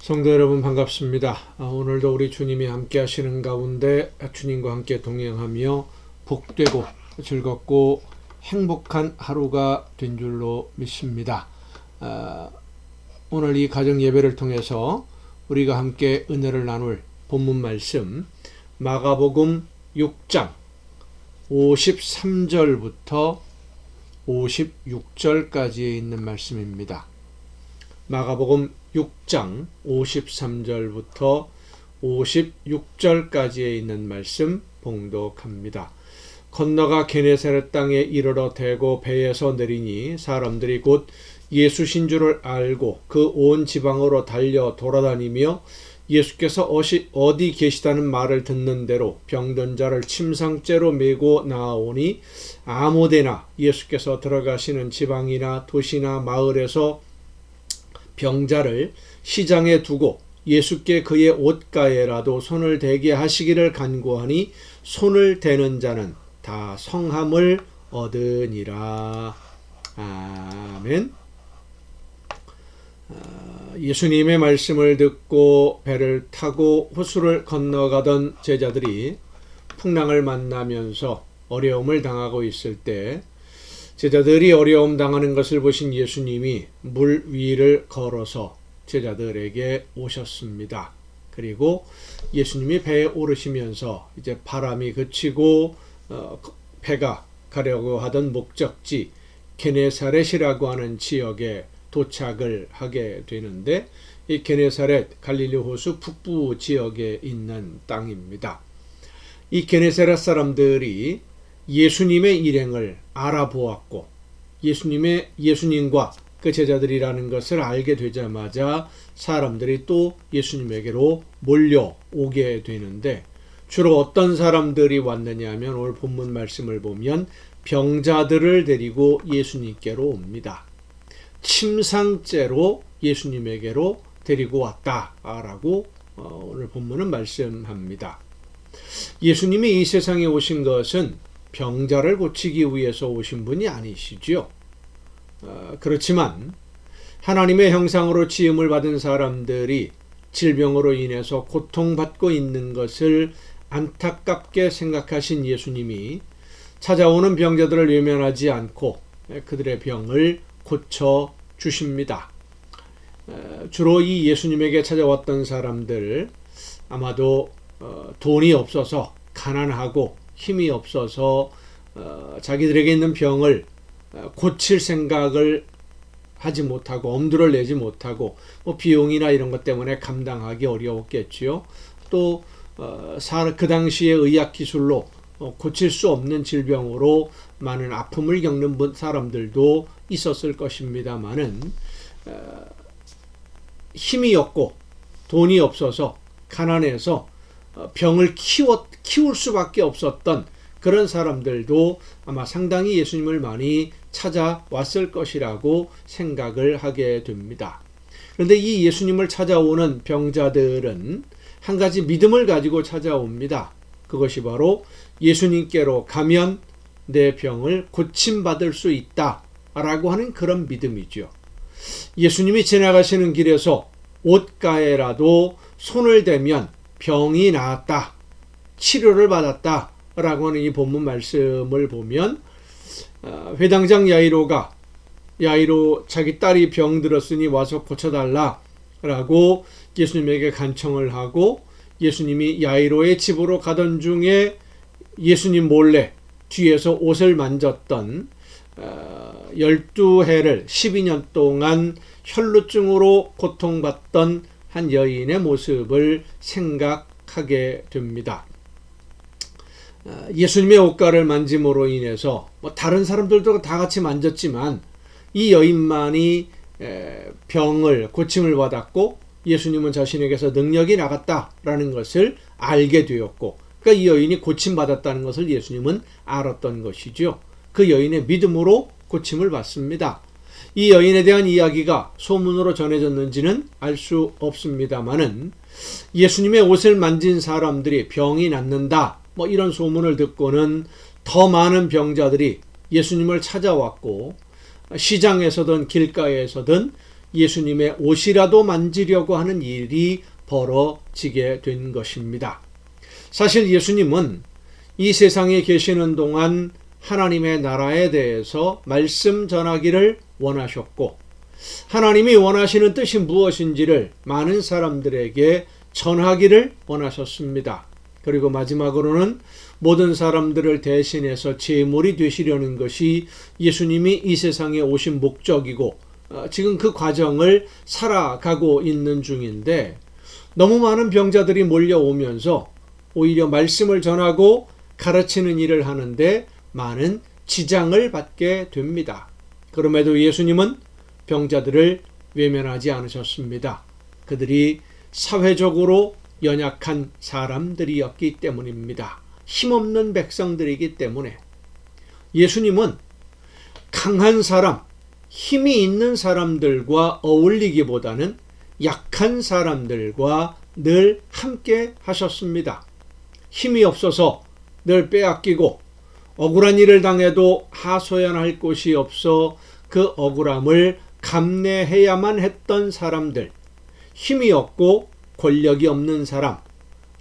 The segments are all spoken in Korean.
성도 여러분 반갑습니다. 오늘도 우리 주님이 함께 하시는 가운데 주님과 함께 동행하며 복되고 즐겁고 행복한 하루가 된 줄로 믿습니다. 오늘 이 가정 예배를 통해서 우리가 함께 은혜를 나눌 본문 말씀 마가복음 6장 53절부터 56절까지에 있는 말씀입니다. 마가복음 6장 53절부터 56절까지에 있는 말씀 봉독합니다. 건너가 게네사렛 땅에 이르러 대고 배에서 내리니 사람들이 곧 예수신 줄을 알고 그 온 지방으로 달려 돌아다니며 예수께서 어디 계시다는 말을 듣는 대로 병든 자를 침상째로 메고 나아오니 아무데나 예수께서 들어가시는 지방이나 도시나 마을에서 병자를 시장에 두고 예수께 그의 옷가에라도 손을 대게 하시기를 간구하니 손을 대는 자는 다 성함을 얻으니라. 아멘. 예수님의 말씀을 듣고 배를 타고 호수를 건너가던 제자들이 풍랑을 만나면서 어려움을 당하고 있을 때 제자들이 어려움 당하는 것을 보신 예수님이 물 위를 걸어서 제자들에게 오셨습니다. 그리고 예수님이 배에 오르시면서 이제 바람이 그치고 배가 가려고 하던 목적지 게네사렛이라고 하는 지역에 도착을 하게 되는데 이 게네사렛 갈릴리 호수 북부 지역에 있는 땅입니다. 이 게네사렛 사람들이 예수님의 일행을 알아보았고 예수님과 그 제자들이라는 것을 알게 되자마자 사람들이 또 예수님에게로 몰려오게 되는데 주로 어떤 사람들이 왔느냐 하면 오늘 본문 말씀을 보면 병자들을 데리고 예수님께로 옵니다. 침상째로 예수님에게로 데리고 왔다라고 오늘 본문은 말씀합니다. 예수님이 이 세상에 오신 것은 병자를 고치기 위해서 오신 분이 아니시죠. 그렇지만 하나님의 형상으로 지음을 받은 사람들이 질병으로 인해서 고통받고 있는 것을 안타깝게 생각하신 예수님이 찾아오는 병자들을 외면하지 않고 그들의 병을 고쳐 주십니다. 주로 이 예수님에게 찾아왔던 사람들 아마도 돈이 없어서 가난하고 힘이 없어서 자기들에게 있는 병을 고칠 생각을 하지 못하고 엄두를 내지 못하고 비용이나 이런 것 때문에 감당하기 어려웠겠지요. 또 그 당시의 의학 기술로 고칠 수 없는 질병으로 많은 아픔을 겪는 사람들도 있었을 것입니다만은 힘이 없고 돈이 없어서 가난해서 병을 키울 수밖에 없었던 그런 사람들도 아마 상당히 예수님을 많이 찾아왔을 것이라고 생각을 하게 됩니다. 그런데 이 예수님을 찾아오는 병자들은 한 가지 믿음을 가지고 찾아옵니다. 그것이 바로 예수님께로 가면 내 병을 고침받을 수 있다라고 하는 그런 믿음이죠. 예수님이 지나가시는 길에서 옷가에라도 손을 대면 병이 나았다, 치료를 받았다 라고 하는 이 본문 말씀을 보면 회당장 야이로 자기 딸이 병들었으니 와서 고쳐달라 라고 예수님에게 간청을 하고 예수님이 야이로의 집으로 가던 중에 예수님 몰래 뒤에서 옷을 만졌던 12해를 12년 동안 혈루증으로 고통받던 한 여인의 모습을 생각하게 됩니다. 예수님의 옷가를 만짐으로 인해서 다른 사람들도 다 같이 만졌지만 이 여인만이 병을 고침을 받았고 예수님은 자신에게서 능력이 나갔다라는 것을 알게 되었고 그러니까 이 여인이 고침받았다는 것을 예수님은 알았던 것이죠. 그 여인의 믿음으로 고침을 받습니다. 이 여인에 대한 이야기가 소문으로 전해졌는지는 알 수 없습니다만은 예수님의 옷을 만진 사람들이 병이 낫는다 이런 소문을 듣고는 더 많은 병자들이 예수님을 찾아왔고 시장에서든 길가에서든 예수님의 옷이라도 만지려고 하는 일이 벌어지게 된 것입니다. 사실 예수님은 이 세상에 계시는 동안 하나님의 나라에 대해서 말씀 전하기를 원하셨고, 하나님이 원하시는 뜻이 무엇인지를 많은 사람들에게 전하기를 원하셨습니다. 그리고 마지막으로는 모든 사람들을 대신해서 제물이 되시려는 것이 예수님이 이 세상에 오신 목적이고, 지금 그 과정을 살아가고 있는 중인데, 너무 많은 병자들이 몰려오면서 오히려 말씀을 전하고 가르치는 일을 하는데 많은 지장을 받게 됩니다. 그럼에도 예수님은 병자들을 외면하지 않으셨습니다. 그들이 사회적으로 연약한 사람들이었기 때문입니다. 힘없는 백성들이기 때문에 예수님은 강한 사람, 힘이 있는 사람들과 어울리기보다는 약한 사람들과 늘 함께 하셨습니다. 힘이 없어서 늘 빼앗기고 억울한 일을 당해도 하소연할 곳이 없어 그 억울함을 감내해야만 했던 사람들, 힘이 없고 권력이 없는 사람,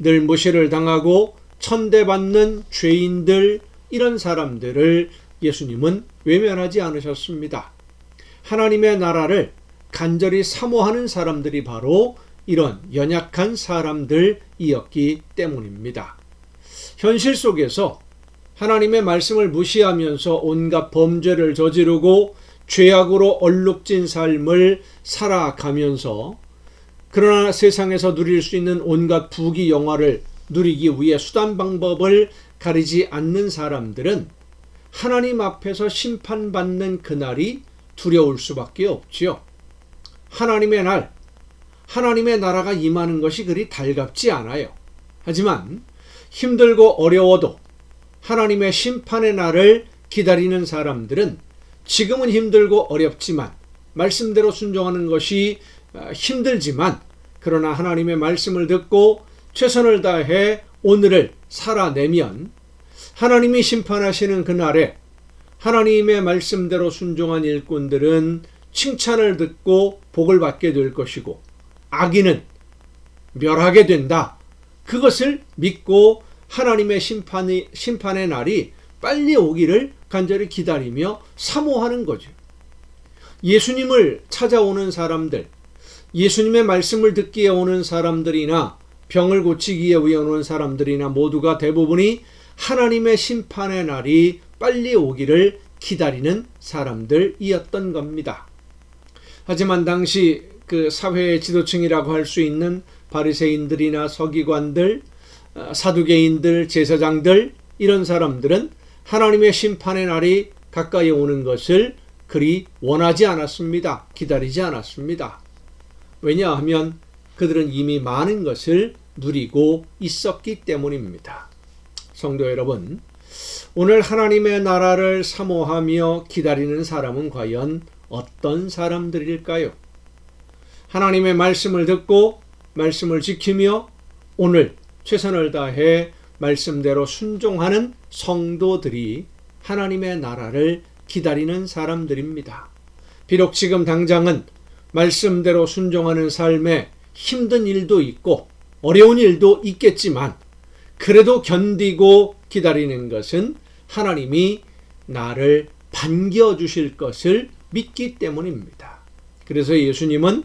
늘 무시를 당하고 천대받는 죄인들, 이런 사람들을 예수님은 외면하지 않으셨습니다. 하나님의 나라를 간절히 사모하는 사람들이 바로 이런 연약한 사람들이었기 때문입니다. 현실 속에서 하나님의 말씀을 무시하면서 온갖 범죄를 저지르고 죄악으로 얼룩진 삶을 살아가면서, 그러나 세상에서 누릴 수 있는 온갖 부귀 영화를 누리기 위해 수단 방법을 가리지 않는 사람들은 하나님 앞에서 심판받는 그날이 두려울 수밖에 없지요. 하나님의 날, 하나님의 나라가 임하는 것이 그리 달갑지 않아요. 하지만 힘들고 어려워도 하나님의 심판의 날을 기다리는 사람들은 지금은 힘들고 어렵지만, 말씀대로 순종하는 것이 힘들지만, 그러나 하나님의 말씀을 듣고 최선을 다해 오늘을 살아내면 하나님이 심판하시는 그날에 하나님의 말씀대로 순종한 일꾼들은 칭찬을 듣고 복을 받게 될 것이고, 악인은 멸하게 된다. 그것을 믿고 하나님의 심판의 날이 빨리 오기를 간절히 기다리며 사모하는 거죠. 예수님을 찾아오는 사람들, 예수님의 말씀을 듣기에 오는 사람들이나 병을 고치기에 위해 오는 사람들이나 모두가 대부분이 하나님의 심판의 날이 빨리 오기를 기다리는 사람들이었던 겁니다. 하지만 당시 그 사회의 지도층이라고 할 수 있는 바리새인들이나 서기관들, 사두개인들, 제사장들, 이런 사람들은 하나님의 심판의 날이 가까이 오는 것을 그리 원하지 않았습니다. 기다리지 않았습니다. 왜냐하면 그들은 이미 많은 것을 누리고 있었기 때문입니다. 성도 여러분, 오늘 하나님의 나라를 사모하며 기다리는 사람은 과연 어떤 사람들일까요? 하나님의 말씀을 듣고 말씀을 지키며 오늘 최선을 다해 말씀대로 순종하는 성도들이 하나님의 나라를 기다리는 사람들입니다. 비록 지금 당장은 말씀대로 순종하는 삶에 힘든 일도 있고 어려운 일도 있겠지만, 그래도 견디고 기다리는 것은 하나님이 나를 반겨주실 것을 믿기 때문입니다. 그래서 예수님은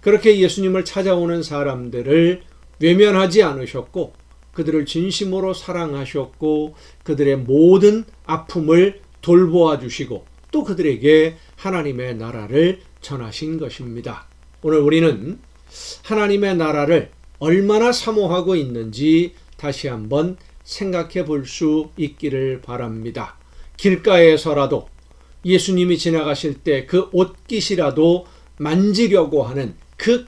그렇게 예수님을 찾아오는 사람들을 외면하지 않으셨고, 그들을 진심으로 사랑하셨고, 그들의 모든 아픔을 돌보아 주시고, 또 그들에게 하나님의 나라를 전하신 것입니다. 오늘 우리는 하나님의 나라를 얼마나 사모하고 있는지 다시 한번 생각해 볼 수 있기를 바랍니다. 길가에서라도 예수님이 지나가실 때 그 옷깃이라도 만지려고 하는 그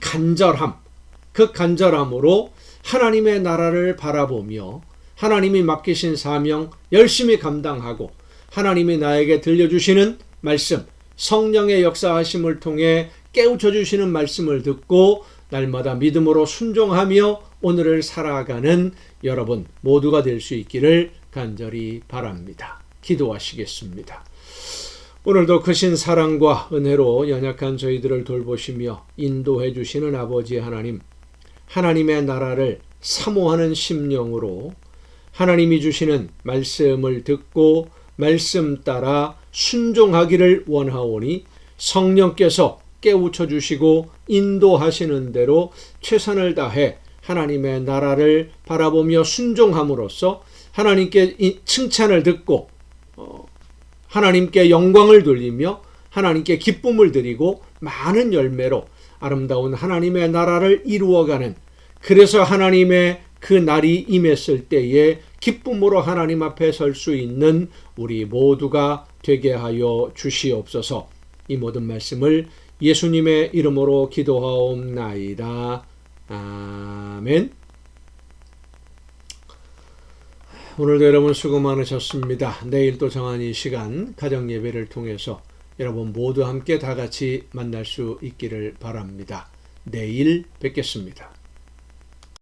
간절함으로 하나님의 나라를 바라보며 하나님이 맡기신 사명 열심히 감당하고, 하나님이 나에게 들려주시는 말씀, 성령의 역사하심을 통해 깨우쳐 주시는 말씀을 듣고 날마다 믿음으로 순종하며 오늘을 살아가는 여러분 모두가 될 수 있기를 간절히 바랍니다. 기도하시겠습니다. 오늘도 크신 사랑과 은혜로 연약한 저희들을 돌보시며 인도해 주시는 아버지 하나님, 하나님의 나라를 사모하는 심령으로 하나님이 주시는 말씀을 듣고 말씀 따라 순종하기를 원하오니 성령께서 깨우쳐 주시고 인도하시는 대로 최선을 다해 하나님의 나라를 바라보며 순종함으로써 하나님께 칭찬을 듣고 하나님께 영광을 돌리며 하나님께 기쁨을 드리고 많은 열매로 아름다운 하나님의 나라를 이루어가는, 그래서 하나님의 그 날이 임했을 때에 기쁨으로 하나님 앞에 설 수 있는 우리 모두가 되게 하여 주시옵소서. 이 모든 말씀을 예수님의 이름으로 기도하옵나이다. 아멘. 오늘도 여러분 수고 많으셨습니다. 내일 또 정한 이 시간 가정 예배를 통해서 여러분 모두 함께 다 같이 만날 수 있기를 바랍니다. 내일 뵙겠습니다.